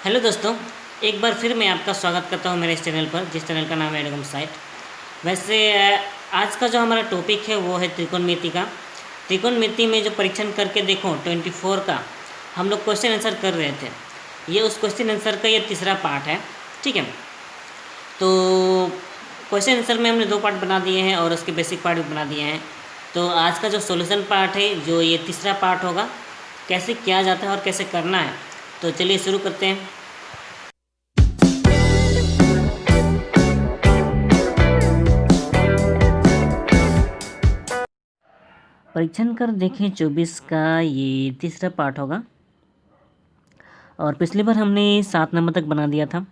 Hello दोस्तों, एक बार फिर मैं आपका स्वागत करता हूं मेरे इस चैनल पर, जिस चैनल का नाम है एडगम साइट। वैसे आज का जो हमारा टॉपिक है वो है त्रिकोणमिति का। त्रिकोणमिति में जो परीक्षण करके देखो 24 का हम लोग क्वेश्चन आंसर कर रहे थे। ये उस क्वेश्चन आंसर का ये तीसरा पार्ट है। ठीक है, तो क्वेश्चन आंसर में हमने 2 पार्ट बना दिए हैं और उसके बेसिक पार्ट भी बना दिए हैं। तो आज का जो सॉल्यूशन पार्ट है, जो ये तीसरा पार्ट होगा, कैसे किया जाता है और कैसे करना है। तो चलिए शुरू करते हैं। परीक्षण कर देखें 24 का ये तीसरा पार्ट होगा। और पिछली बार हमने 7 नंबर तक बना दिया था,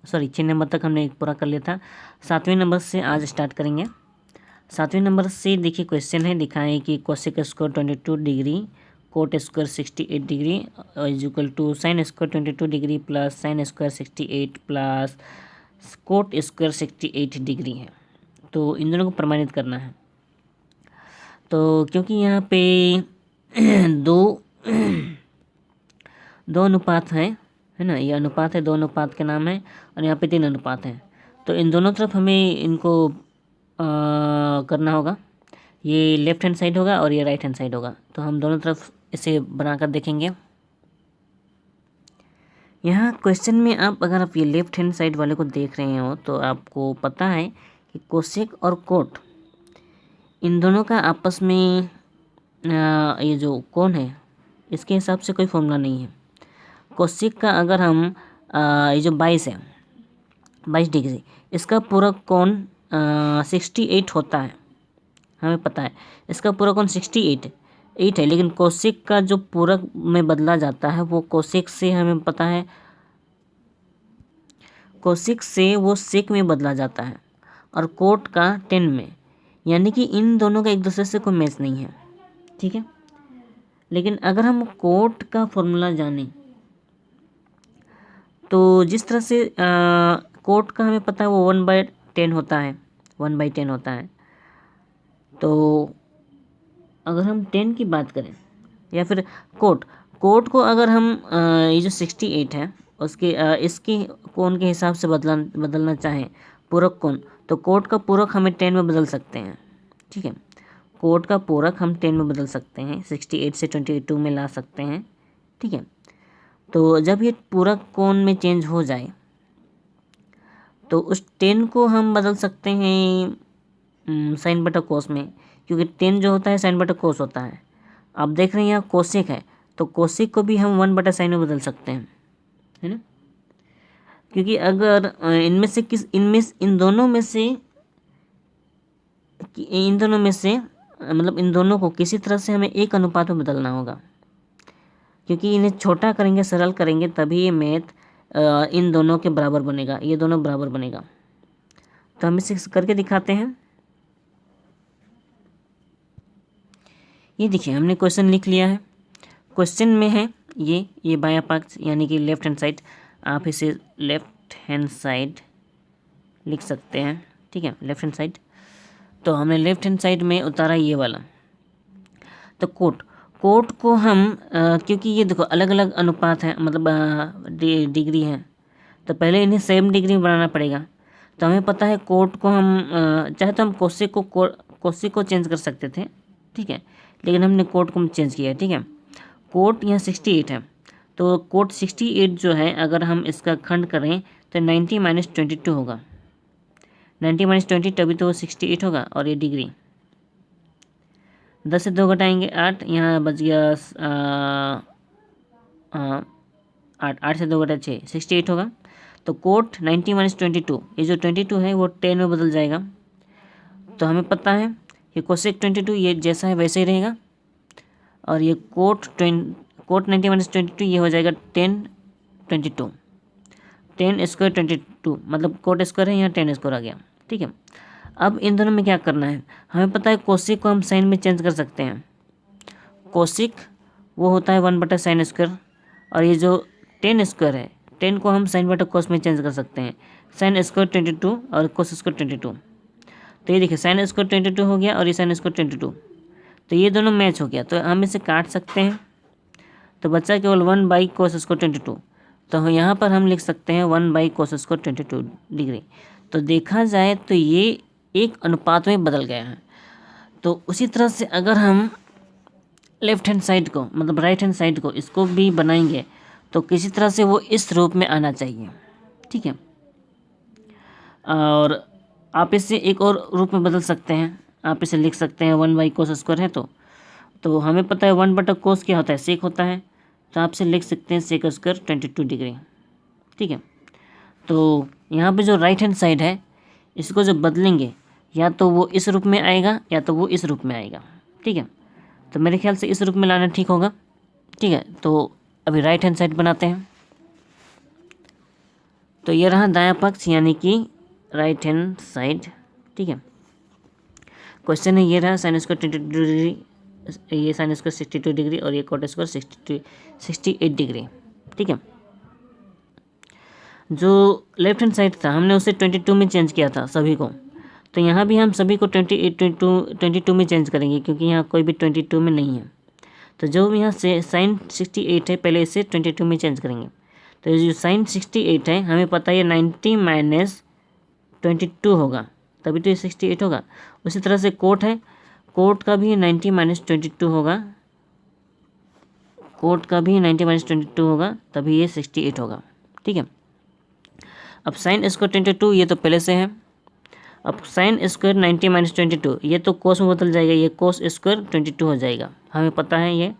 6 नंबर तक हमने पूरा कर लिया था। 7वें नंबर से आज स्टार्ट करेंगे। 7वें नंबर से देखिए क्वेश्चन है, दिखाएं कि cosec square 22 degree, cot square 68 degree is equal to sine square 22 degree plus sine square 68 plus cot square 68 degree है। तो इन दोनों को प्रमाणित करना है। तो क्योंकि यहाँ पे दो अनुपात है ना, ये अनुपात है, 2 अनुपात के नाम है, और यहाँ पे 3 अनुपात हैं। तो इन दोनों तरफ हमें इनको करना होगा। ये लेफ्ट हैंड साइड होगा और ये राइट हैंड साइड होगा। तो हम दोनों तरफ इसे बनाकर देखेंगे। यहाँ क्वेश्चन में अगर आप ये लेफ्ट हैंड साइड वाले को देख रहे हो तो आपको पता है कि कोसेक और कोट, इन दोनों का आपस में ये जो कोण है इसके हिसाब से कोई फॉर्मूला नहीं है। कोसेक का अगर हम ये जो 22 है, 22 डिग्री, इसका पूरा कोण 68 होता है, हमें पता है। इसका पूरा कोण 68 है, लेकिन कोसेक का जो पूरक में बदला जाता है वो कोसेक से हमें पता है, कोसेक से वो सेक में बदला जाता है, और कोट का 10 में। यानी कि इन दोनों का एक दूसरे से कोई मैच नहीं है। ठीक है, लेकिन अगर हम कोट का फॉर्मूला जानें तो जिस तरह से कोट का हमें पता है वो 1/10 होता है, 1/10 होता है। तो अगर हम 10 की बात करें या फिर कोट को अगर हम ये जो 68 है उसके इसके कोण के हिसाब से बदलना चाहें पूरक कोण, तो कोट का पूरक हमें 10 में बदल सकते हैं। ठीक है, कोट का पूरक हम 10 में बदल सकते हैं, 68 से 22 में ला सकते हैं। ठीक है, तो जब ये पूरक कोण में चेंज हो जाए तो उस 10 को हम बदल सकते हैं साइन बटा कोस में, क्योंकि 10 जो होता है साइन बटा कोस होता है। आप देख रहे हैं यहाँ कोसेक है, तो कोसेक को भी हम 1/sin में बदल सकते हैं, है ना। क्योंकि अगर इन दोनों में से मतलब इन दोनों को किसी तरह से हमें एक अनुपात में बदलना होगा, क्योंकि इन्हें छोटा करेंगे, सरल करेंगे, तभी ये मैथ इन दोनों के बराबर बनेगा, ये दोनों बराबर बनेगा। तो हम इसे करके दिखाते हैं। ये देखिए हमने क्वेश्चन लिख लिया है। क्वेश्चन में है ये बायां पक्ष यानी कि लेफ्ट हैंड साइड, आप इसे लेफ्ट हैंड साइड लिख सकते हैं। ठीक है, लेफ्ट हैंड साइड। तो हमने लेफ्ट हैंड साइड में उतारा ये वाला। तो कोट को हम क्योंकि ये देखो अलग अलग अनुपात हैं, मतलब डिग्री हैं, तो पहले इन्हें सेम डिग्री में बनाना पड़ेगा। तो हमें पता है कोट को हम चाहे तो हम कोसेक को चेंज कर सकते थे। ठीक है, लेकिन हमने कोट को चेंज किया है। ठीक है, कोट यहाँ 68 है, तो कोट 68 जो है अगर हम इसका खंड करें तो 90 - 22 होगा। 90 - 20 तभी तो 68 होगा। और ये डिग्री 10 से 2 घटाएंगे 8, यहाँ बच गया 8 से 2 घटा 6, 68 होगा। तो कोट 90 - 22, ये जो 22 है वो 10 में बदल जाएगा। तो हमें पता है कि कोसेक 22 ये जैसा है वैसे ही रहेगा, और ये कोट 90 - 22 ये हो जाएगा 10 22, 10 स्क्वायर 22, मतलब कोट स्क्वायर है, यहाँ 10 स्क्वायर आ गया। ठीक है, अब इन दोनों में क्या करना है, हमें पता है कोसेक को हम साइन में चेंज कर सकते हैं। कोसेक वो होता है 1/sin स्क्वायर, और ये जो 10 स्क्वायर है 10 को हम साइन बटा कोस में चेंज कर सकते हैं। साइन स्क्वायर 22 और कोस स्क्वायर 22। तो ये देखिए साइन स्क्वायर 22 हो गया और ये साइन स्क्वायर 22, तो ये दोनों मैच हो गया। तो हम इसे काट सकते हैं, तो बच्चा केवल 1/cos स्क्वायर 22। तो यहाँ पर हम लिख सकते हैं 1/cos² 22 डिग्री। तो देखा जाए तो ये एक अनुपात में बदल गया है। तो उसी तरह से अगर हम लेफ्ट हैंड साइड को मतलब राइट हैंड साइड को इसको भी बनाएंगे तो किसी तरह से वो इस रूप में आना चाहिए, ठीक है। और आप इसे एक और रूप में बदल सकते हैं, आप इसे लिख सकते हैं 1/cos² है तो हमें पता है 1/cos क्या होता है, सेक होता है। तो आप इसे लिख सकते हैं sec² 22 डिग्री, ठीक है। तो यहाँ पे जो राइट हैंड साइड है इसको जो बदलेंगे या तो वो इस रूप में आएगा या तो वो इस रूप में आएगा, ठीक है। तो मेरे ख्याल से इस रूप में लाना ठीक होगा, ठीक है। तो अभी राइट हैंड साइड बनाते हैं। तो ये रहा दायां पक्ष यानी कि राइट हैंड साइड, ठीक है। क्वेश्चन है ये रहा sin² 22 डिग्री, ये sin² 62 डिग्री और ये cot² 68 डिग्री, ठीक है। जो लेफ्ट हैंड साइड था हमने उसे 22 में चेंज किया था सभी को, तो यहाँ भी हम सभी को 22 में चेंज करेंगे क्योंकि यहाँ कोई भी 22 में नहीं है। तो जो भी यहाँ से sin 68 है पहले इसे 22 में चेंज करेंगे। तो ये जो sin 68 है हमें पता है 90 - 22 होगा, तभी तो ये 68 होगा। उसी तरह से कोट है, कोट का भी 90 - 22 होगा, कोट का भी 90 - 22 होगा, तभी ये 68 होगा, ठीक है। अब sin² 22 ये तो पहले से है। अब sin² 90 - 22 ये तो कोस में बदल जाएगा, ये cos² 22 हो जाएगा, हमें पता है ये।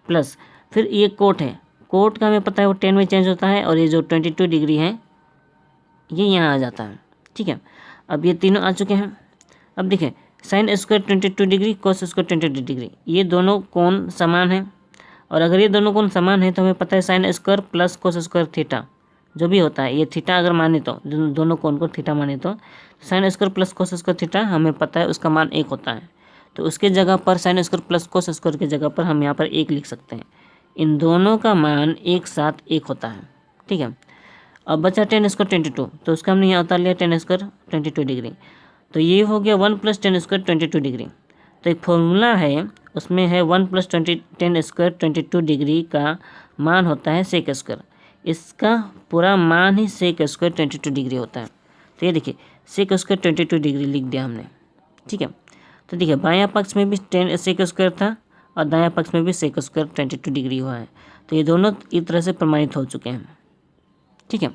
प्लस फिर ये कोट है, कोट का हमें पता है वो 10 में चेंज होता है और ये जो 22 डिग्री है ये यहाँ आ जाता है, ठीक है। अब ये तीनों आ चुके हैं। अब देखिए sin² 22 डिग्री cos² 22 डिग्री ये दोनों कोण समान हैं, और अगर ये दोनों कोण समान है तो हमें पता है sin² प्लस cos² थीटा जो भी होता है, ये थीटा अगर माने तो दोनों कोण को थीटा माने तो sin² प्लस cos² थीटा हमें पता है उसका मान 1 होता है। तो उसके जगह पर sin² प्लस cos² के जगह पर हम यहाँ पर 1 लिख सकते हैं। इन दोनों का मान एक साथ 1 होता है, ठीक है। अब बचा tan² 22, तो उसका हमने यहाँ उतार लिया tan² 22 डिग्री। तो ये हो गया 1 + tan² 22 डिग्री। तो एक फॉर्मूला है उसमें है 1 + tan² 22 डिग्री का मान होता है sec²। इसका पूरा मान ही sec² 22 डिग्री होता है। तो ये देखिए sec² 22 डिग्री लिख दिया हमने, ठीक है। तो देखिए बायां पक्ष में भी sec² था और दायां पक्ष में भी sec² 22 डिग्री हुआ है। तो ये दोनों इस तरह से प्रमाणित हो चुके हैं, ठीक है।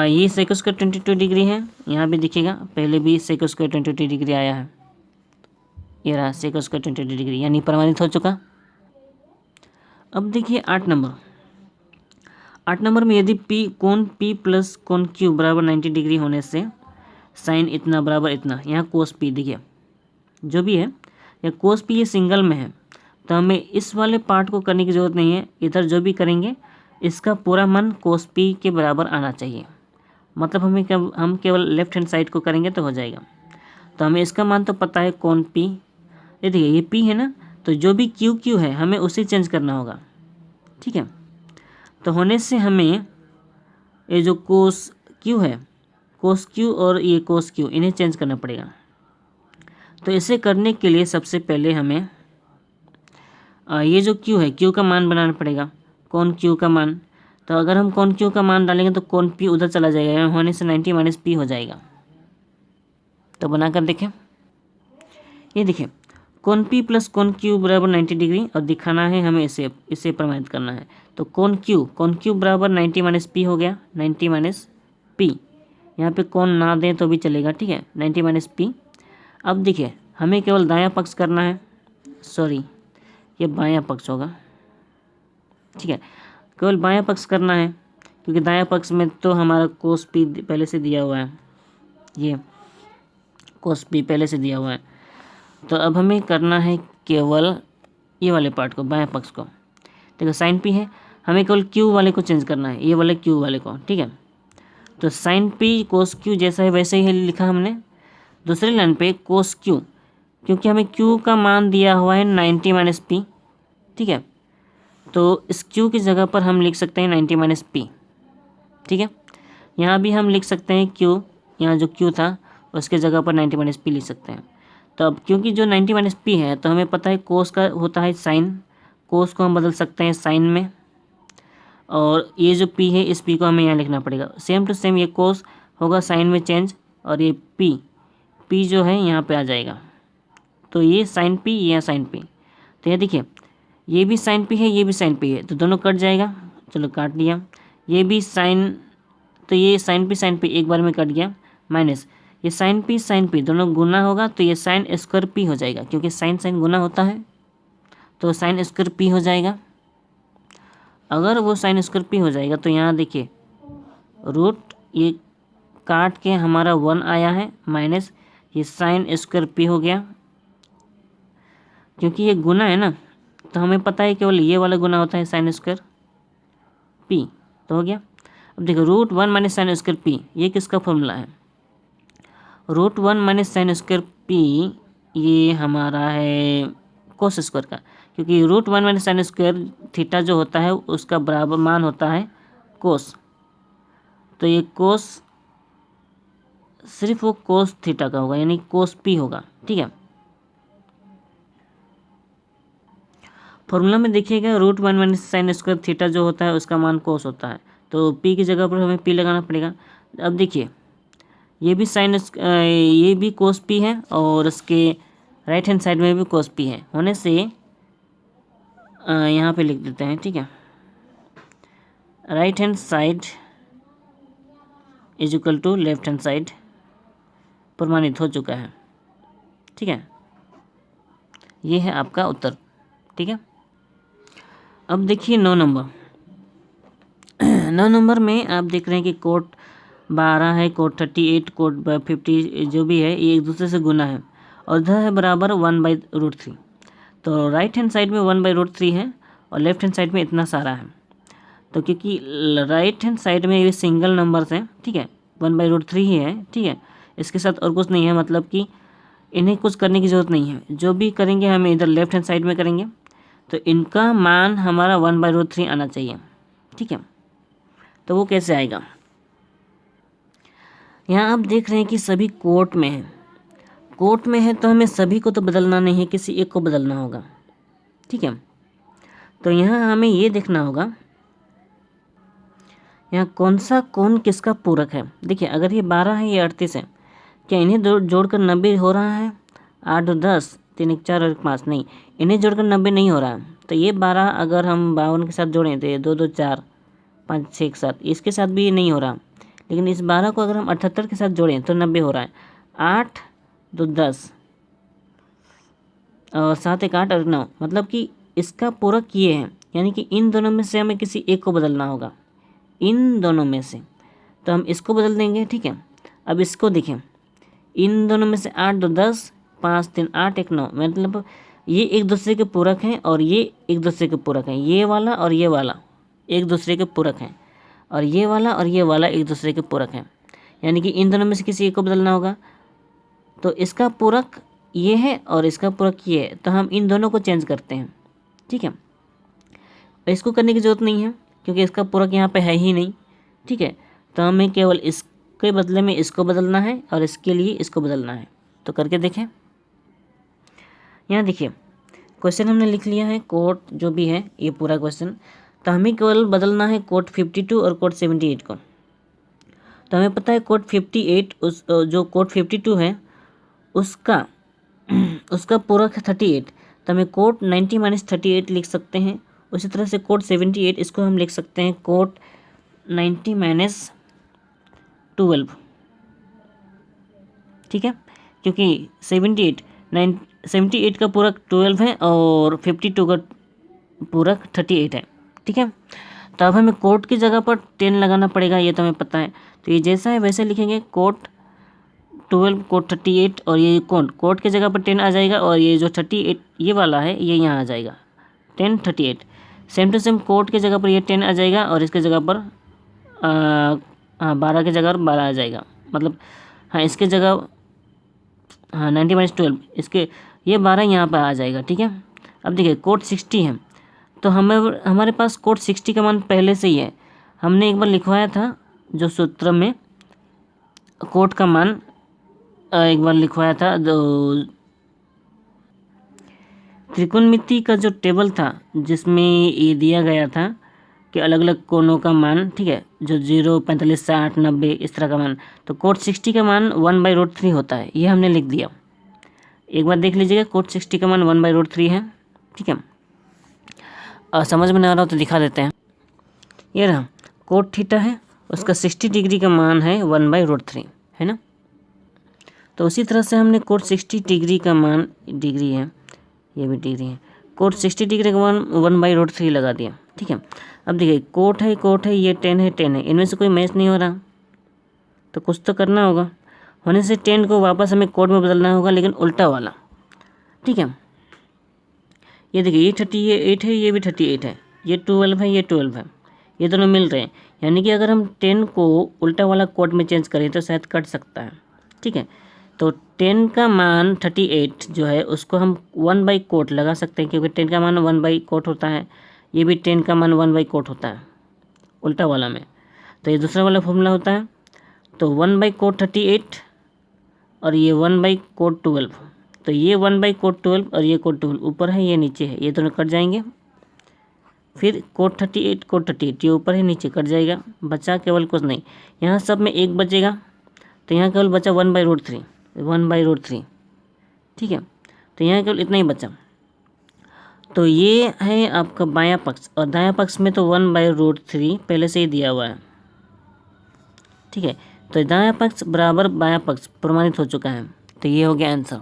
ये sec² 22 डिग्री है, यहाँ भी दिखेगा पहले भी sec² 22 डिग्री आया है, ये रहा sec² 22 डिग्री यानी प्रमाणित हो चुका। अब देखिए 8 नंबर में यदि कोण P प्लस कोण Q बराबर 90 डिग्री होने से साइन इतना बराबर इतना, यहाँ cos P देखिए जो भी है या cos P ये सिंगल में है तो हमें इस वाले पार्ट को करने की ज़रूरत नहीं है, इधर जो भी करेंगे इसका पूरा मान cos P के बराबर आना चाहिए। मतलब हम केवल लेफ्ट हैंड साइड को करेंगे तो हो जाएगा। तो हमें इसका मान तो पता है कोण P, ये देखिए ये P है ना, तो जो भी Q है हमें उसे चेंज करना होगा, ठीक है। तो होने से हमें ये जो cos Q है, cos Q और ये cos Q इन्हें चेंज करना पड़ेगा। तो इसे करने के लिए सबसे पहले हमें ये जो Q है Q का मान बनाना पड़ेगा, कोण Q का मान। तो अगर हम कोण Q का मान डालेंगे तो कोण P उधर चला जाएगा, होने से 90 - P हो जाएगा। तो बनाकर देखें, ये देखिए कोण P प्लस कोण Q बराबर 90 डिग्री और दिखाना है हमें इसे प्रमाणित करना है। तो कोण Q बराबर 90 - P हो गया, 90 - P। यहाँ पे कोण ना दें तो भी चलेगा, ठीक है, 90 - P। अब देखिए हमें केवल दायां पक्ष करना है, सॉरी ये बायां पक्ष होगा, ठीक है, केवल बायां पक्ष करना है क्योंकि दायां पक्ष में तो हमारा cos P पहले से दिया हुआ है, ये cos P पहले से दिया हुआ है। तो अब हमें करना है केवल ये वाले पार्ट को, बायां पक्ष को। देखो sin P है, हमें केवल Q वाले को चेंज करना है, ये वाले Q वाले को, ठीक है। तो sin P cos Q जैसा है वैसे ही लिखा हमने। दूसरी लाइन पे cos Q, क्योंकि हमें Q का मान दिया हुआ है 90 - P, ठीक है। तो इस Q की जगह पर हम लिख सकते हैं 90 - P, ठीक है। यहाँ भी हम लिख सकते हैं Q, यहाँ जो Q था उसके जगह पर 90 - P लिख सकते हैं। तो अब क्योंकि जो 90 - P है तो हमें पता है cos का होता है sin कोस को हम बदल सकते हैं साइन में, और ये जो पी है इस पी को हमें यहाँ लिखना पड़ेगा। सेम टू सेम ये कोस होगा साइन में चेंज, और ये पी जो है यहाँ पे आ जाएगा। तो ये साइन पी, ये यहाँ साइन पी। तो ये देखिए ये भी साइन पी है, ये भी साइन पी है, तो दोनों कट जाएगा। चलो काट लिया। ये भी साइन, तो ये साइन पी एक बार में कट गया, माइनस ये साइन पी दोनों गुना होगा, तो ये साइन स्क्वायर पी हो जाएगा, क्योंकि साइन गुना होता है, तो साइन स्क्वायर पी हो जाएगा। अगर वो साइन स्क्वायर पी हो जाएगा तो यहाँ देखिए रूट ये काट के हमारा 1 आया है, माइनस ये साइन स्क्वायर पी हो गया, क्योंकि ये गुना है ना, तो हमें पता है केवल ये वाला गुना होता है साइन स्क्वायर पी, तो हो गया। अब देखो root 1 minus sine square P, ये किसका फॉर्मूला है? Root 1 minus sine square P ये हमारा है कोस स्क्वायर का, क्योंकि root 1 minus sine square theta जो होता है उसका बराबर मान होता है कोस, तो ये कोस सिर्फ वो कोस थीटा का होगा, यानी कोस पी होगा, ठीक है। फॉर्मूला में देखिएगा root 1 minus sine square theta जो होता है उसका मान कोस होता है, तो पी की जगह पर हमें पी लगाना पड़ेगा। अब देखिए ये भी कोस पी है, और उसके राइट हैंड साइड में भी कोस पी है, होने से यहाँ पे लिख देते हैं, ठीक है। Right hand side is equal to left hand side प्रमाणित हो चुका है, ठीक है। ये है आपका उत्तर, ठीक है। अब देखिए 9 नंबर 9 नंबर में आप देख रहे हैं कि कोट 12 है, कोट 38, कोट 50 जो भी है ये एक दूसरे से गुना है, और इधर है बराबर 1/√3। तो राइट हैंड साइड में 1/√3 है और लेफ्ट हैंड साइड में इतना सारा है, तो क्योंकि राइट हैंड साइड में ये सिंगल नंबर्स हैं, ठीक है, 1/√3 ही है, ठीक है, इसके साथ और कुछ नहीं है, मतलब कि इन्हें कुछ करने की ज़रूरत नहीं है। जो भी करेंगे हमें इधर लेफ्ट हैंड साइड में करेंगे, तो इनका मान हमारा 1/√3 आना चाहिए, ठीक है। तो वो कैसे आएगा? यहाँ आप देख रहे हैं कि सभी कोट में है, कोट में है तो हमें सभी को तो बदलना नहीं है, किसी एक को बदलना होगा, ठीक है। तो यहाँ हमें ये देखना होगा यहाँ कौन सा कौन किसका पूरक है। देखिए अगर ये 12 है, ये 38 है, क्या इन्हें जोड़कर 90 हो रहा है? 8 और 10, 3 1 4 और 1 5, नहीं, इन्हें जोड़कर 90 नहीं हो रहा है। तो ये 12 अगर हम 52 के साथ जोड़ें तो ये 2 2 4 5 6 1 7, इसके साथ भी ये नहीं हो रहा, लेकिन इस 12 को अगर हम 78 के साथ जोड़ें तो 90 हो रहा है। 8 2 10 और 7 1 8 और 9, मतलब कि इसका पूरक ये है, यानी कि इन दोनों में से हमें किसी एक को बदलना होगा, इन दोनों में से। तो हम इसको बदल देंगे, ठीक है। अब इसको देखें, इन दोनों में से 8 2 10 5 3 8 1 9, मतलब ये एक दूसरे के पूरक हैं और ये एक दूसरे के पूरक हैं, ये वाला और ये वाला एक दूसरे के पूरक हैं, और ये वाला और ये वाला एक दूसरे के पूरक हैं, यानी कि इन दोनों में से किसी एक को बदलना होगा। तो इसका पूरक ये है और इसका पूरक ये है, तो हम इन दोनों को चेंज करते हैं, ठीक है। इसको करने की ज़रूरत नहीं है क्योंकि इसका पूरक यहाँ पे है ही नहीं, ठीक है। तो हमें केवल इसके बदले में इसको बदलना है और इसके लिए इसको बदलना है। तो करके देखें। यहाँ देखिए क्वेश्चन हमने लिख लिया है, कोट जो भी है ये पूरा क्वेश्चन, तो हमें केवल बदलना है कोट 52 और कोट 78 को। तो हमें पता है कोट 58 जो कोट 52 है उसका पूरक है 38, तो हमें कोट 90 - 38 लिख सकते हैं। उसी तरह से कोट 78 इसको हम लिख सकते हैं कोट 90 - 12, ठीक है, क्योंकि 78 का पूरक 12 है और 52 का पूरक 38 है, ठीक है। तो अब हमें कोट की जगह पर 10 लगाना पड़ेगा, ये तो हमें पता है। तो ये जैसा है वैसे लिखेंगे, कोट 12 कोट 38, और ये कोट की जगह पर 10 आ जाएगा, और ये जो 38 ये वाला है ये यहाँ आ जाएगा 10 38। सेम टू सेम कोट की जगह पर ये 10 आ जाएगा और इसके जगह पर 12 की जगह पर 12 आ जाएगा, मतलब हाँ इसके जगह 90 - 12 इसके ये 12 यहाँ पर आ जाएगा, ठीक है। अब देखिए कोट 60 है, तो हमारे पास कोट 60 का मान पहले से ही है, हमने एक बार लिखवाया था जो सूत्र में कोट का मान एक बार लिखवाया था, त्रिकोणमिति का जो टेबल था जिसमें ये दिया गया था कि अलग अलग कोणों का मान, ठीक है, जो 0, 45, 60, 90 इस तरह का मान, तो कोट 60 का मान 1/√3 होता है, ये हमने लिख दिया। एक बार देख लीजिएगा, कोट 60 का मान 1/√3 है, ठीक है। समझ में नहीं आ रहा हो तो दिखा देते हैं। ये रहा कोट थीटा है, उसका 60 डिग्री का मान है 1/√3, है ना। तो उसी तरह से हमने कोट 60 डिग्री का मान, डिग्री है, ये भी डिग्री है, कोट 60 डिग्री का मान 1/√3 लगा दिया, ठीक है। अब देखिए कोट है, ये टेन है, इनमें से कोई मैच नहीं हो रहा, तो कुछ तो करना होगा। होने से टेन को वापस हमें कोट में बदलना होगा, लेकिन उल्टा वाला, ठीक है। ये देखिए ये 38 है, ये भी 38 है, ये 12 है, ये 12 है, ये दोनों मिल रहे हैं। यानी कि अगर हम 10 को उल्टा वाला कोट में चेंज करें तो शायद कट सकता है, ठीक है। तो 10 का मान 38 जो है उसको हम 1/कोट लगा सकते हैं, क्योंकि 10 का मान 1/कोट होता है, ये भी 10 का मान 1/कोट होता है उल्टा वाला में। तो ये दूसरा वाला फॉर्मूला होता है, तो 1/कोट 38 और ये 1/कोट 12, तो ये 1/कोट 12 और ये कोट 12 ऊपर है, ये नीचे है, ये दोनों कट जाएंगे। फिर कोट 38 ये ऊपर है, नीचे कट जाएगा, बचा केवल कुछ नहीं, यहाँ सब में एक बचेगा, तो यहाँ केवल बचा 1/√3, ठीक है। तो यहाँ केवल इतना ही बचा। तो ये है आपका बायां पक्ष, और दायां पक्ष में तो 1/√3 पहले से ही दिया हुआ है, ठीक है। तो दायां पक्ष बराबर बायां पक्ष प्रमाणित हो चुका है, तो ये हो गया आंसर।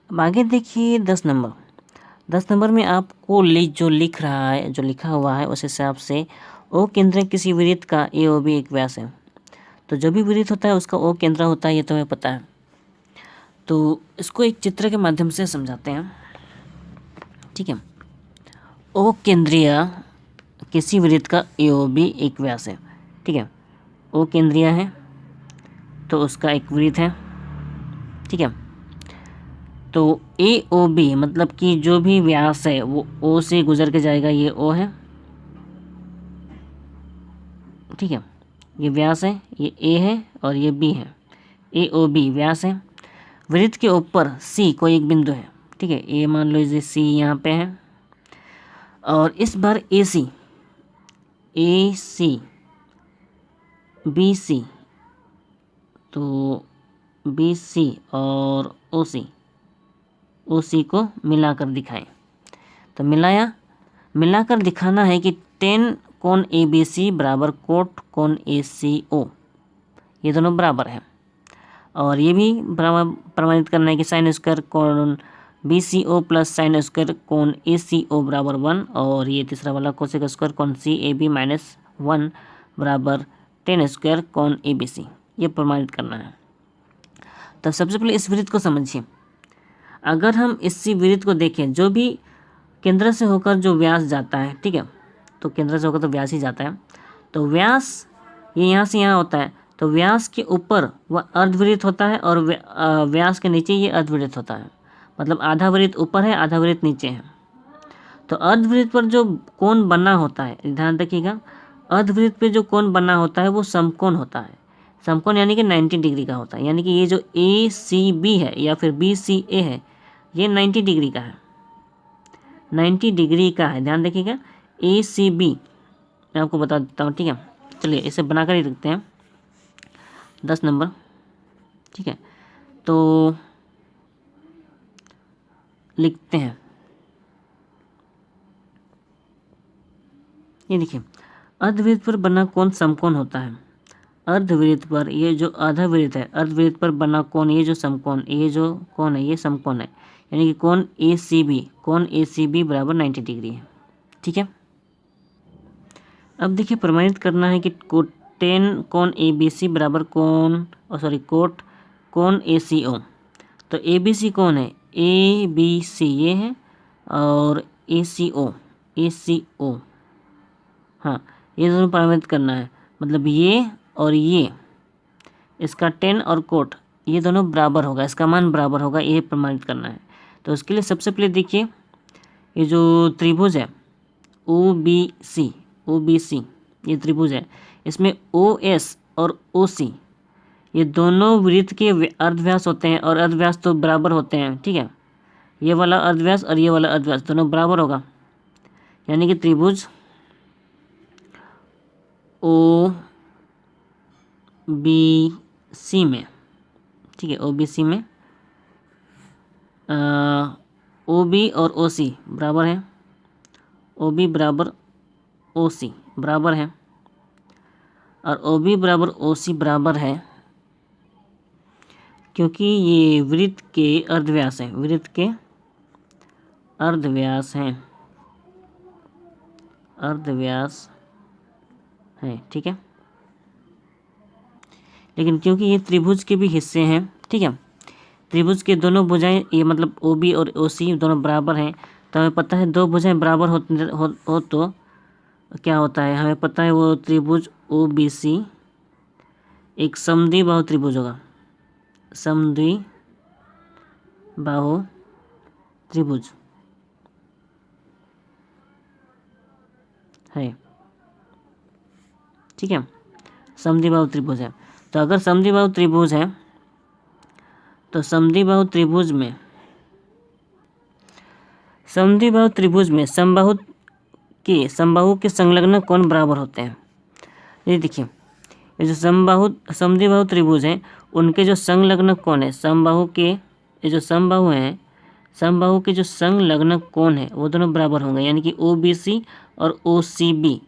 अब आगे देखिए 10 नंबर में आपको जो लिखा हुआ है उस हिसाब से ओ केंद्र किसी वृत्त का ए ओ बी एक व्यास है। तो जो भी वृत्त होता है उसका ओ केंद्र होता है, ये तो हमें पता है। तो इसको एक चित्र के माध्यम से समझाते हैं, ठीक है। ओ केंद्रीय किसी वृत्त का ए ओ बी एक व्यास है, ठीक है। ओ केंद्रीय है तो उसका एक वृत्त है, ठीक है। तो ए ओ बी मतलब कि जो भी व्यास है वो ओ से गुजर के जाएगा, ये ओ है, ठीक है। ये व्यास है, ये ए है और ये बी है, ए ओ बी व्यास है। वृत्त के ऊपर सी कोई एक बिंदु है, ठीक है। ए मान लो इसे सी यहाँ पे है, और इस बार ए सी बी सी, तो बी सी और ओ सी को मिलाकर दिखाएं। तो मिलाकर दिखाना है कि 10 कोण ए बी सी बराबर कोट कोण ए सी ओ, ये दोनों बराबर है। और ये भी प्रमाणित करना है कि साइन स्क्वायर कोण B C O plus sine square कोण ए सी ओ बराबर 1, और ये तीसरा वाला कोसेक स्क्वायर कोण सी ए बी -1 बराबर 10 स्क्वायर कोण ए बी सी, ये प्रमाणित करना है। तो सबसे पहले इस वृत्त को समझिए। अगर हम इसी वृत्त को देखें, जो भी केंद्र से होकर जो व्यास जाता है, ठीक है, तो केंद्र से होकर तो व्यास ही जाता है, तो व्यास ये यहाँ से यहाँ होता है, तो व्यास के ऊपर वह अर्धवृत्त होता है और व्यास के नीचे ये अर्धवृत्त होता है, मतलब आधा वृत्त ऊपर है, आधा वृत्त नीचे है। तो अर्धवृत्त पर जो कोण बना होता है, ध्यान रखिएगा, अर्धवृत्त पे जो कोण बना होता है वो समकोण होता है। समकोण यानी कि 90 डिग्री का होता है, यानी कि ये जो ए सी बी है या फिर बी सी ए है, ये 90 डिग्री का है, 90 डिग्री का है, ध्यान रखिएगा। ए सी बी मैं आपको बता देता हूँ, ठीक है। चलिए इसे बनाकर ही रखते हैं 10 नंबर, ठीक है। तो लिखते हैं, ये देखिए, अर्धवृत्त पर बना कोण समकोण होता है। अर्धवृत्त पर ये जो आधा वृत्त है, अर्धवृत्त पर बना कोण, ये जो समकोण, ये जो कोण है ये समकोण है, यानी कि कोण ए सी बी बराबर 90 डिग्री है, ठीक है। अब देखिए प्रमाणित करना है कि कोट 10 कोण ए बी सी बराबर कोट कोण ए सी ओ। तो ए बी सी कौन है, ए बी सी ये है, और ए सी ओ, हाँ, ये दोनों प्रमाणित करना है, मतलब ये और ये, इसका 10 और कोट ये दोनों बराबर होगा, इसका मान बराबर होगा, ये प्रमाणित करना है। तो उसके लिए सबसे पहले देखिए, ये जो त्रिभुज है ओ बी सी ये त्रिभुज है, इसमें ओ एस और ओ सी ये दोनों वृत्त के अर्धव्यास होते हैं, और अर्धव्यास तो बराबर होते हैं, ठीक है। ये वाला अर्धव्यास और ये वाला अर्धव्यास दोनों बराबर होगा, यानी कि त्रिभुज ओ बी सी में, ठीक है, ओ बी सी में ओ बी और ओ सी बराबर है, ओ बी बराबर ओ सी बराबर है और ओ बी बराबर ओ सी बराबर है, क्योंकि ये वृत्त के अर्धव्यास हैं, वृत्त के अर्धव्यास हैं, अर्धव्यास है, ठीक है। लेकिन क्योंकि ये त्रिभुज के भी हिस्से हैं, ठीक है, त्रिभुज के दोनों भुजाएं, ये मतलब ओ बी और ओ सी दोनों बराबर हैं, तो हमें पता है दो भुजाएं बराबर हो तो क्या होता है, हमें पता है वो त्रिभुज ओ बी सी एक समद्विबाहु त्रिभुज होगा, समद्विबाहु त्रिभुज है, ठीक है, समद्विबाहु त्रिभुज है। तो अगर समद्विबाहु त्रिभुज है तो समद्विबाहु त्रिभुज में समबाहु के संलग्न कोण बराबर होते हैं। ये देखिए, ये जो समद्विबाहु त्रिभुज है उनके जो संलग्न कोण है, समबाहु के ये जो समबाहु हैं, समबाहु के जो संलग्न कोण है वो दोनों बराबर होंगे, यानी कि ओ बी सी और ओ सी बी,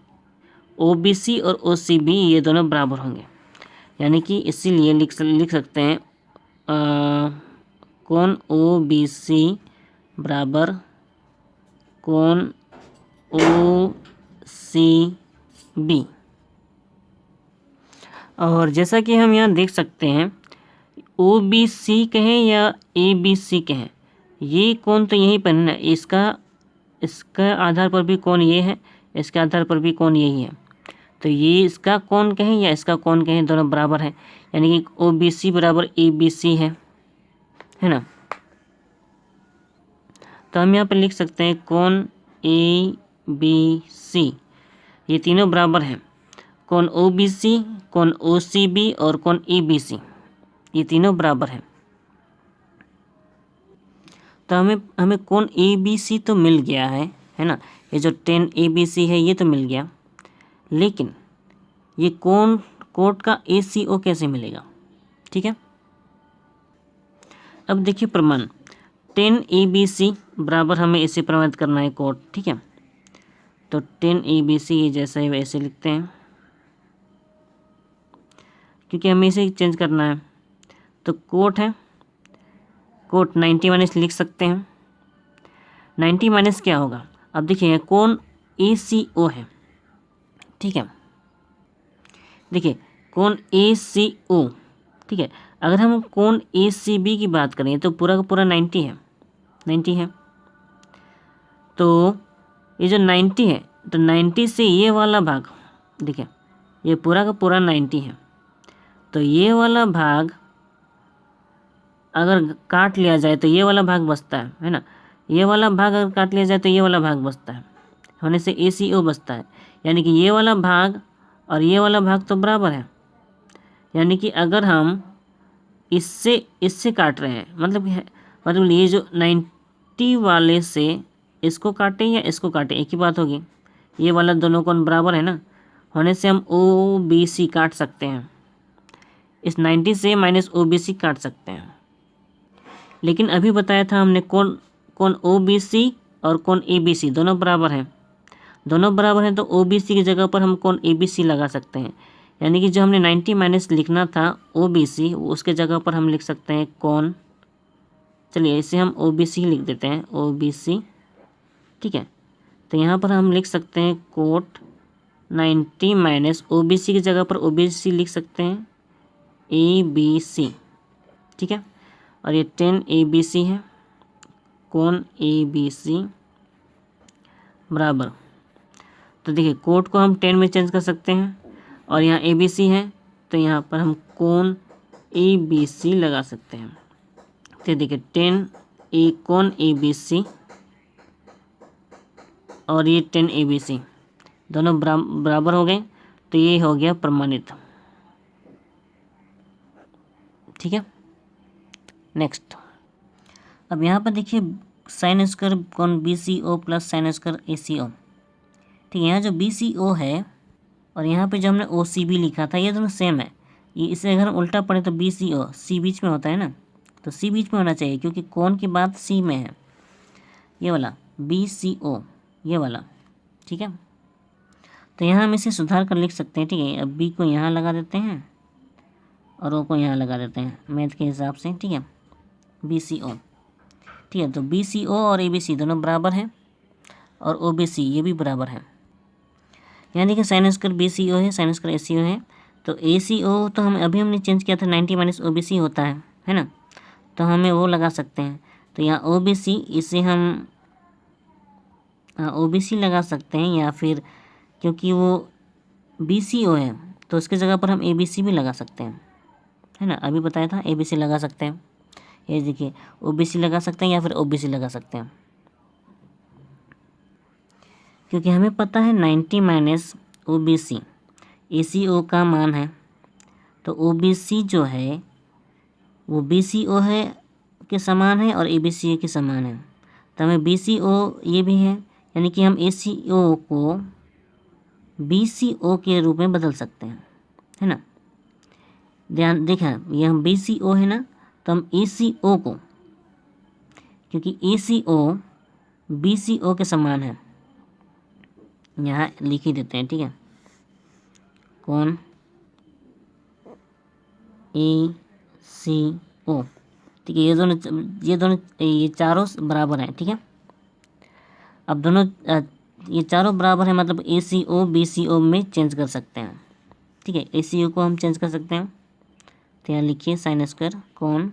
ओ बी सी और ओ सी बी ये दोनों बराबर होंगे, यानी कि इसीलिए लिख सकते हैं कोण ओ बी सी बराबर कोण ओ सी बी। और जैसा कि हम यहाँ देख सकते हैं, ओ बी सी कहें या ए बी सी कहें, ये कोण तो यहीं पर है ना, इसका आधार पर भी कोण ये है, इसके आधार पर भी कोण यही है, तो ये इसका कोण कहें या इसका कोण कहें दोनों बराबर है, यानी कि ओ बी सी बराबर ए बी सी है ना। तो हम यहाँ पर लिख सकते हैं कोण ए बी सी ये तीनों बराबर हैं, कोण ओ बी सी, कोण ओ सी बी और कोण ए बी सी ये तीनों बराबर हैं। तो हमें कोण ए बी सी तो मिल गया है ना, ये जो 10 ए बी सी है ये तो मिल गया, लेकिन ये कोट का ए सी ओ कैसे मिलेगा, ठीक है। अब देखिए प्रमाण 10 ए बी सी बराबर हमें इसे प्रमाणित करना है कोट, ठीक है। तो 10 ए बी सी ये जैसा है वैसे लिखते हैं, क्योंकि हमें इसे चेंज करना है। तो कोट है, कोट 90 माइनस लिख सकते हैं, 90 माइनस क्या होगा, अब देखिए कोण ए सी ओ है, ठीक है, देखिए कोण ए सी ओ, ठीक है। अगर हम कोण ए सी बी की बात करें तो पूरा का पूरा 90 है, 90 है, तो ये जो 90 है तो 90 से ये वाला भाग, देखिए ये पूरा का पूरा 90 है, तो ये वाला भाग अगर काट लिया जाए तो ये वाला भाग बचता है ना, ये वाला भाग अगर काट लिया जाए तो ये वाला भाग बचता है, होने से ए सी ओ बचता है, यानी कि ये वाला भाग और ये वाला भाग तो बराबर है, यानी कि अगर हम इससे काट रहे हैं, मतलब ये जो 90 वाले से इसको काटें या इसको काटें एक ही बात होगी, ये वाला दोनों कोण बराबर है ना, होने से हम ओ बी सी काट सकते हैं, इस 90 से माइनस ओ बी सी काट सकते हैं। लेकिन अभी बताया था हमने कोण ओ बी सी और कोण ए बी सी दोनों बराबर हैं, दोनों बराबर हैं, तो ओ बी सी की जगह पर हम कोण ए बी सी लगा सकते हैं, यानी कि जो हमने 90 माइनस लिखना था ओ बी सी उसके जगह पर हम लिख सकते हैं कोण, चलिए इसे हम ओ बी सी लिख देते हैं, ओ बी सी, ठीक है। तो यहाँ पर हम लिख सकते हैं cot 90 minus O B C की जगह पर ओ बी सी लिख सकते हैं ए बी सी, ठीक है। और ये 10 ए बी सी है, कोण ए बी सी बराबर, तो देखिए कोट को हम 10 में चेंज कर सकते हैं, और यहाँ ए बी सी है तो यहाँ पर हम कोण ए बी सी लगा सकते हैं। तो देखिए 10 ए कोण ए बी सी और ये 10 ए बी सी दोनों बराबर हो गए, तो ये हो गया प्रमाणित, ठीक है। नेक्स्ट, अब यहाँ पर देखिए साइन स्क्वायर कौन BCO plus sine square ACO। ठीक है, यहाँ जो BCO है और यहाँ पे जो हमने OCB लिखा था ये दोनों सेम है। ये इसे अगर हम उल्टा पढ़े तो BCO C बीच में होता है ना, तो C बीच में होना चाहिए क्योंकि कोण की बात C में है। ये वाला BCO ये वाला, ठीक है। तो यहाँ हम इसे सुधार कर लिख सकते हैं। ठीक है, अब B को यहाँ लगा देते हैं और O को यहाँ लगा देते हैं मैथ के हिसाब से। ठीक है, BCO। ठीक है, तो BCO और ABC दोनों बराबर हैं और OBC ये भी बराबर है। यहाँ देखिए साइन स्क्वायर BCO है, साइन स्क्वायर ACO है। तो ACO तो हम अभी हमने चेंज किया था 90 माइनस OBC होता है ना, तो हमें वो लगा सकते हैं। तो यहाँ OBC इसे हम OBC लगा सकते हैं, या फिर क्योंकि वो BCO है तो उसकी जगह पर हम ABC भी लगा सकते हैं, है ना। अभी बताया था ABC लगा सकते हैं। ये देखिए OBC लगा सकते हैं या फिर OBC लगा सकते हैं, क्योंकि हमें पता है 90 माइनस OBC ACO का मान है। तो OBC जो है वो BCO है के समान है और ABC के समान है। तो हमें BCO ये भी है, यानी कि हम ACO को BCO के रूप में बदल सकते हैं, है ना। ध्यान देखें, ये हम BCO है ना, तो हम ACO को, क्योंकि ACO BCO के समान है, यहाँ लिख ही देते हैं। ठीक है, कौन ACO। ठीक है, ये चारों बराबर हैं। ठीक है, अब दोनों ये चारों बराबर है, मतलब ACO BCO में चेंज कर सकते हैं। ठीक है, ACO को हम चेंज कर सकते हैं। तो यहाँ लिखिए साइन स्क्वायर कौन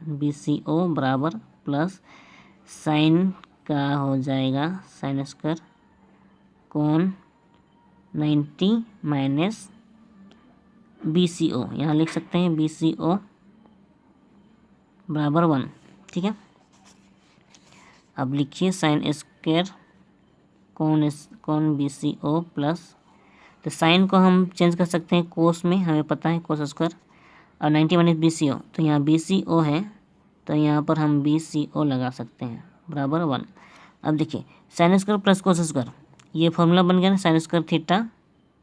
BCO बराबर प्लस साइन का हो जाएगा साइन स्क्वायर कौन 90 माइनस BCO। यहाँ लिख सकते हैं BCO बराबर 1। ठीक है, अब लिखिए साइन स्क्वायर कौन BCO प्लस, तो साइन को हम चेंज कर सकते हैं कोस में, हमें पता है कोस स्क्वायर, और 90 माइनस BCO, तो यहाँ BCO है तो यहाँ पर हम BCO लगा सकते हैं बराबर 1। अब देखिए sine square plus cos square, ये फॉर्मूला बन गया ना, साइन स्क्वायर थीटा,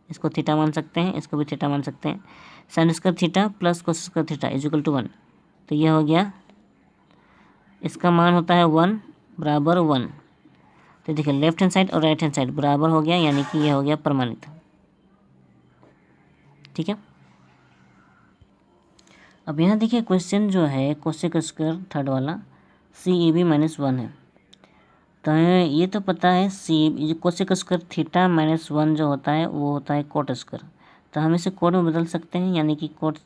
इसको थीटा मान सकते हैं, इसको भी थीटा मान सकते हैं। Sine square theta plus cos square theta equal to 1, तो यह हो गया, इसका मान होता है 1 बराबर 1। तो देखिए लेफ्ट हैंड साइड और राइट हैंड साइड बराबर हो गया, यानी कि यह हो गया प्रमाणित। ठीक है, अब यहाँ देखिए क्वेश्चन जो है कोसेक स्क्वायर थर्ड वाला CAB माइनस 1 है। तो हमें ये तो पता है जो कोसेक स्क्वायर थीटा माइनस 1 जो होता है वो होता है कोट स्क्वायर। तो हम इसे कोट में बदल सकते हैं, यानी कि कोट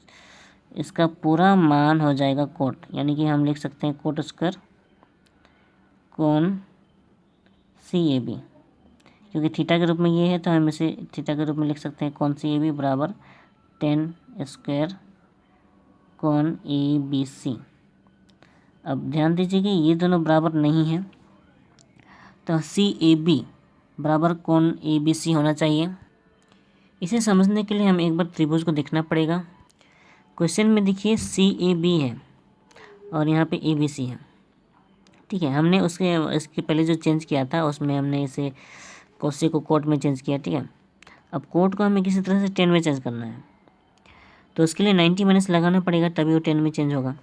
इसका पूरा मान हो जाएगा कोट, यानी कि हम लिख सकते हैं कोट स्क्वायर कौन CAB, क्योंकि थीटा के रूप में ये है तो हम इसे थीटा के रूप में लिख सकते हैं कौन CAB बराबर 10 स्क्वायर कौन ABC। अब ध्यान दीजिए कि ये दोनों बराबर नहीं हैं, तो CAB बराबर कौन ABC होना चाहिए। इसे समझने के लिए हम एक बार त्रिभुज को देखना पड़ेगा। क्वेश्चन में देखिए CAB है और यहाँ पे ABC है। ठीक है, हमने इसके पहले जो चेंज किया था उसमें हमने इसे कोसे को कोट में चेंज किया। ठीक है, अब कोट को हमें किसी तरह से 10 में चेंज करना है, तो उसके लिए 90 माइनस लगाना पड़ेगा, तभी वो 10 में चेंज होगा।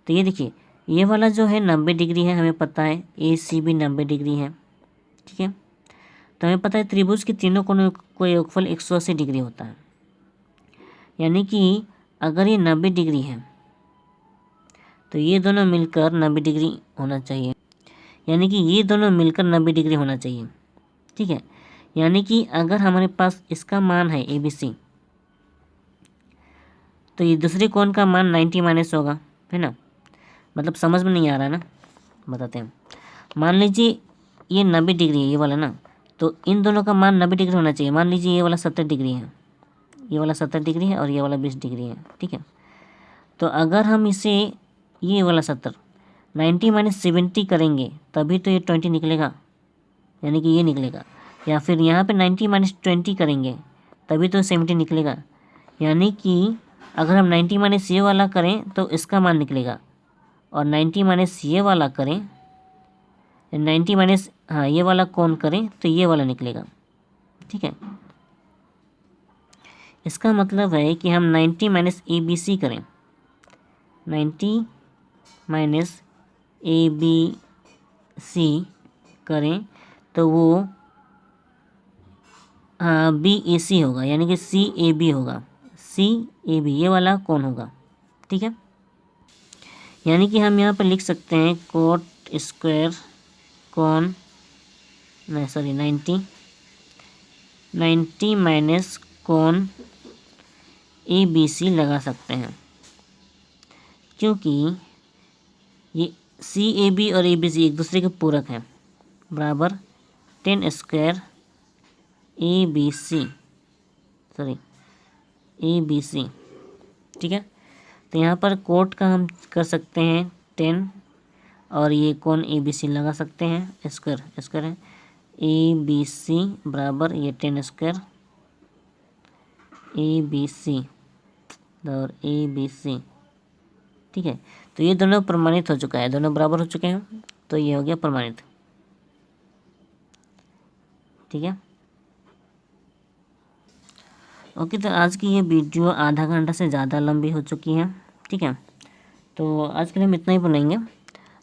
तो ये देखिए ये वाला जो है 90 डिग्री है, हमें पता है ACB 90 डिग्री है। ठीक है, तो हमें पता है त्रिभुज के तीनों कोणों का योगफल 180 डिग्री होता है, यानी कि अगर ये 90 डिग्री है तो ये दोनों मिलकर 90 डिग्री होना चाहिए, यानी कि ये दोनों मिलकर 90 डिग्री होना चाहिए। ठीक है, यानी कि अगर हमारे पास इसका मान है ABC, तो ये दूसरे कोण का मान 90 माइनस होगा, है ना। मतलब समझ में नहीं आ रहा है ना, बताते हैं। मान लीजिए ये 90 डिग्री है ये वाला ना, तो इन दोनों का मान 90 डिग्री होना चाहिए। मान लीजिए ये वाला 70 डिग्री है, ये वाला 70 डिग्री है और ये वाला 20 डिग्री है। ठीक है, तो अगर हम इसे ये वाला 70 90 माइनस 70 करेंगे तभी तो ये 20 निकलेगा, यानी कि ये निकलेगा। या फिर यहाँ पे 90 माइनस 20 करेंगे तभी तो 70 निकलेगा, यानी कि अगर हम 90 माइनस ये वाला करें तो इसका मान निकलेगा, और 90 माइनस ये वाला करें 90 माइनस हाँ ये वाला कोण करें तो ये वाला निकलेगा, ठीक है। इसका मतलब है कि हम 90 माइनस ABC करें, 90 माइनस ABC करें तो वो BAC होगा, यानी कि CAB होगा, CAB ये वाला कौन होगा, ठीक है। यानी कि हम यहाँ पर लिख सकते हैं कोट स्क्वायर कौन 90 माइनस कौन ABC लगा सकते हैं, क्योंकि ये CAB और ABC एक दूसरे के पूरक हैं, बराबर 10 स्क्वायर ABC ठीक है। तो यहाँ पर कोट का हम कर सकते हैं 10 और ये कौन ABC लगा सकते हैं, स्क्वायर है ABC बराबर ये 10 स्क्वायर ABC और ABC, ठीक है। तो ये दोनों प्रमाणित हो चुका है, दोनों बराबर हो चुके हैं, तो ये हो गया प्रमाणित, ठीक है। ओके, तो आज की ये वीडियो आधा घंटा से ज़्यादा लंबी हो चुकी है, ठीक है। तो आज के लिए हम इतना ही बनाएंगे,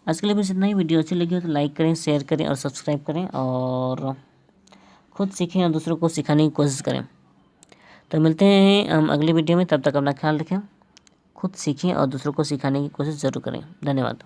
आज के लिए बस इतना ही। वीडियो अच्छी लगी हो तो लाइक करें, शेयर करें और सब्सक्राइब करें, और खुद सीखें और दूसरों को सिखाने की कोशिश करें। तो मिलते हैं हम अगली वीडियो में, तब तक अपना ख्याल रखें, खुद सीखें और दूसरों को सिखाने की कोशिश ज़रूर करें। धन्यवाद।